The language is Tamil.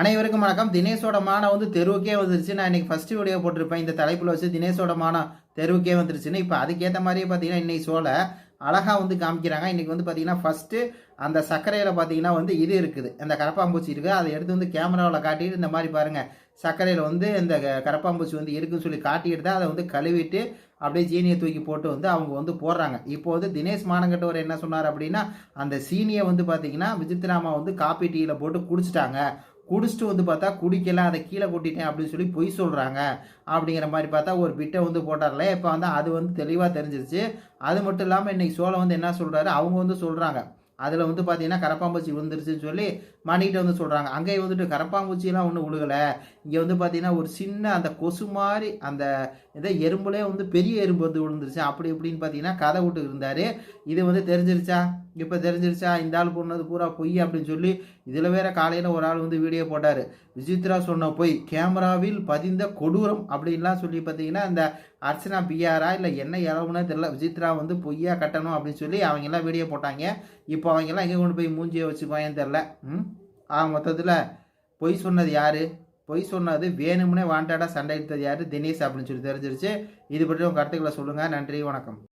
அனைவருக்கும் வணக்கம். தினேஷோட மானம் வந்து தெருவுக்கே வந்துருச்சு. நான் இன்னைக்கு ஃபர்ஸ்ட் வீடியோ போட்டிருப்பேன். இந்த தலைப்பில் வச்சு தினேஷோட மானம் தெருவுக்கே வந்துருச்சுன்னு. இப்போ அதுக்கேற்ற மாதிரியே பார்த்தீங்கன்னா இன்னைக்கு ஷோவில் அழகாக வந்து காமிக்கிறாங்க. இன்னைக்கு வந்து பார்த்தீங்கன்னா ஃபர்ஸ்ட்டு அந்த சர்க்கரையில் பார்த்தீங்கன்னா வந்து இது இருக்குது, அந்த கரப்பாம்பூச்சி இருக்குது. அதை எடுத்து வந்து கேமராவில் காட்டிட்டு இந்த மாதிரி பாருங்கள், சர்க்கரையில் வந்து இந்த கரப்பாம்பூச்சி வந்து இருக்குன்னு சொல்லி காட்டிட்டு தான் அதை வந்து கழுவிட்டு அப்படியே சீனியை தூக்கி போட்டு வந்து அவங்க வந்து போடுறாங்க. இப்போ வந்து தினேஷ் மானங்கட்டவர் என்ன சொன்னார் அப்படின்னா, அந்த சீனியை வந்து பார்த்தீங்கன்னா விசித்ராமா வந்து காப்பி டீயில் போட்டு குடிச்சிட்டாங்க. குடிச்சிட்டு வந்து பார்த்தா குடிக்கல, அதை கீழே கொட்டிட்டேன் அப்படின்னு சொல்லி பொய் சொல்கிறாங்க அப்படிங்கிற மாதிரி பார்த்தா ஒரு பிட்டை வந்து போட்டார்ல. இப்போ வந்து அது வந்து தெளிவாக தெரிஞ்சிருச்சு. அது மட்டும் இல்லாமல் இன்னைக்கு சோழ வந்து என்ன சொல்கிறாரு, அவங்க வந்து சொல்கிறாங்க அதில் வந்து பார்த்தீங்கன்னா கரப்பாம்பூச்சி விழுந்துருச்சுன்னு சொல்லி மணிகிட்ட வந்து சொல்கிறாங்க. அங்கே வந்துட்டு கரப்பாம்பூச்சியெல்லாம் ஒன்றும் விழுகலை, இங்கே வந்து பார்த்தீங்கன்னா ஒரு சின்ன அந்த கொசு மாதிரி அந்த இதை எறும்புலே வந்து பெரிய எறும்பு வந்து விழுந்துருச்சு அப்படி இப்படின்னு பார்த்தீங்கன்னா கதை விட்டு இருந்தார். இது வந்து தெரிஞ்சிருச்சா, இப்போ தெரிஞ்சிருச்சா இந்த ஆள் போனது பூரா பொய் அப்படின்னு சொல்லி. இதில் வேற காலையில் ஒரு ஆள் வந்து வீடியோ போட்டார், விசித்ரா சொன்ன பொய் கேமராவில் பதிந்த கொடூரம் அப்படின்லாம் சொல்லி பார்த்தீங்கன்னா இந்த அர்ச்சனா பிஆரா இல்லை என்ன இளவுனே தெரியல, விசித்ரா வந்து பொய்யா கட்டணும் அப்படின்னு சொல்லி அவங்கெல்லாம் வீடியோ போட்டாங்க. இப்போ அவங்கெல்லாம் எங்கே கொண்டு போய் மூஞ்சியை வச்சுக்குவாங்கன்னு தெரில. மொத்தத்தில் பொய் சொன்னது யார், பொய் சொன்னது வேணும்னே வாண்டடாக சண்டை எடுத்தது யார், தினேஷ் அப்படின்னு சொல்லி தெரிஞ்சிருச்சு. இது பற்றி உங்கள் கருத்துக்களை சொல்லுங்கள். நன்றி, வணக்கம்.